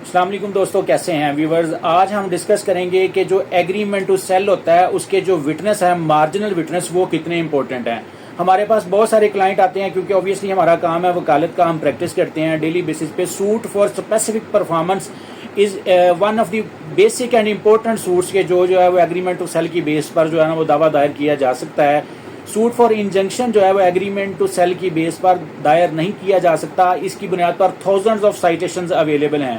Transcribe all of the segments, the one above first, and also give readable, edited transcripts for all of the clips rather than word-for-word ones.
السلام علیکم دوستو، کیسے ہیں ویورز؟ آج ہم ڈسکس کریں گے کہ جو ایگریمنٹ ٹو سیل ہوتا ہے اس کے جو وٹنس ہے، مارجنل وٹنس، وہ کتنے امپورٹنٹ ہیں۔ ہمارے پاس بہت سارے کلائنٹ آتے ہیں کیونکہ اوبیسلی ہمارا کام ہے وکالت کا، ہم پریکٹس کرتے ہیں ڈیلی بیسس پہ۔ Suit for specific performance is one of the basic and important suits کے جو ہے وہ ایگریمنٹ ٹو سیل کی بیس پر جو ہے نا وہ دعویٰ دائر کیا جا سکتا ہے۔ سوٹ فار انجنکشن جو ہے وہ ایگریمنٹ ٹو سیل کی بیس پر دائر نہیں کیا جا سکتا، اس کی بنیاد پر تھاؤزنڈز آف سائٹیشنز اویلیبل ہیں۔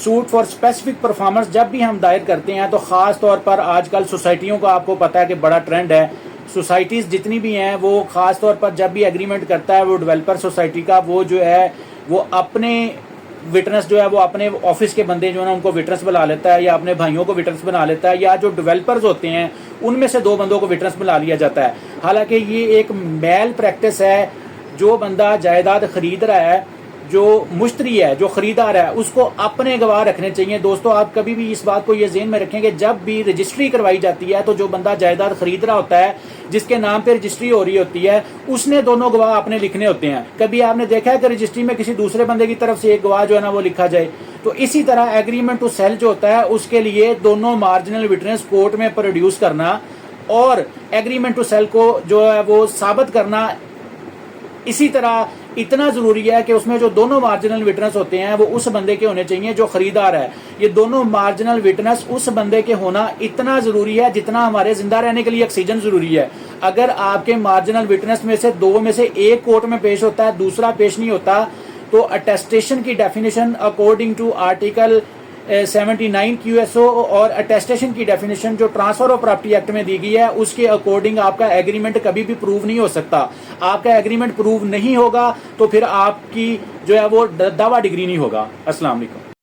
سوٹ فار اسپیسیفک پرفارمنس جب بھی ہم دائر کرتے ہیں تو خاص طور پر آج کل سوسائٹیوں کا آپ کو پتہ ہے کہ بڑا ٹرینڈ ہے۔ سوسائٹیز جتنی بھی ہیں وہ خاص طور پر جب بھی ایگریمنٹ کرتا ہے وہ ڈیولپر سوسائٹی کا، وہ جو ہے وہ اپنے وٹنس جو ہے وہ اپنے آفس کے بندے جو ہے نا ان کو وٹنس بنا لیتا ہے، یا اپنے بھائیوں کو وٹنس بنا لیتا ہے، یا جو ڈیولپرز ہوتے ہیں ان میں سے 2 بندوں کو وٹنس بنا لیا جاتا ہے۔ حالانکہ یہ ایک میل پریکٹس ہے۔ جو بندہ جائیداد خرید رہا ہے، جو مشتری ہے، جو خریدار ہے، اس کو اپنے گواہ رکھنے چاہیے۔ دوستو آپ کبھی بھی اس بات کو یہ ذہن میں رکھیں کہ جب بھی رجسٹری کروائی جاتی ہے تو جو بندہ جائیداد خرید رہا ہوتا ہے، جس کے نام پہ رجسٹری ہو رہی ہوتی ہے، اس نے دونوں گواہ اپنے لکھنے ہوتے ہیں۔ کبھی آپ نے دیکھا ہے کہ رجسٹری میں کسی دوسرے بندے کی طرف سے ایک گواہ جو ہے نا وہ لکھا جائے؟ تو اسی طرح ایگریمنٹ ٹو سیل جو ہوتا ہے اس کے لیے دونوں مارجنل وٹنس کورٹ میں پروڈیوس کرنا اور ایگریمنٹ ٹو سیل کو جو ہے وہ ثابت کرنا اسی طرح اتنا ضروری ہے کہ اس میں جو دونوں مارجنل وٹنس ہوتے ہیں وہ اس بندے کے ہونے چاہیے جو خریدار ہے۔ یہ دونوں مارجنل وٹنس اس بندے کے ہونا اتنا ضروری ہے جتنا ہمارے زندہ رہنے کے لیے آکسیجن ضروری ہے۔ اگر آپ کے مارجنل وٹنس میں سے 2 میں سے ایک کورٹ میں پیش ہوتا ہے، دوسرا پیش نہیں ہوتا، تو اٹیسٹیشن کی definition according to article 79 QSO اور اٹیسٹیشن کی ڈیفینیشن جو ٹرانسفر آف پراپرٹی ایکٹ میں دی گئی ہے اس کے اکارڈنگ آپ کا ایگریمنٹ کبھی بھی پروو نہیں ہو سکتا۔ آپ کا ایگریمنٹ پروو نہیں ہوگا تو پھر آپ کی جو ہے وہ دعویٰ ڈگری نہیں ہوگا۔ السلام علیکم۔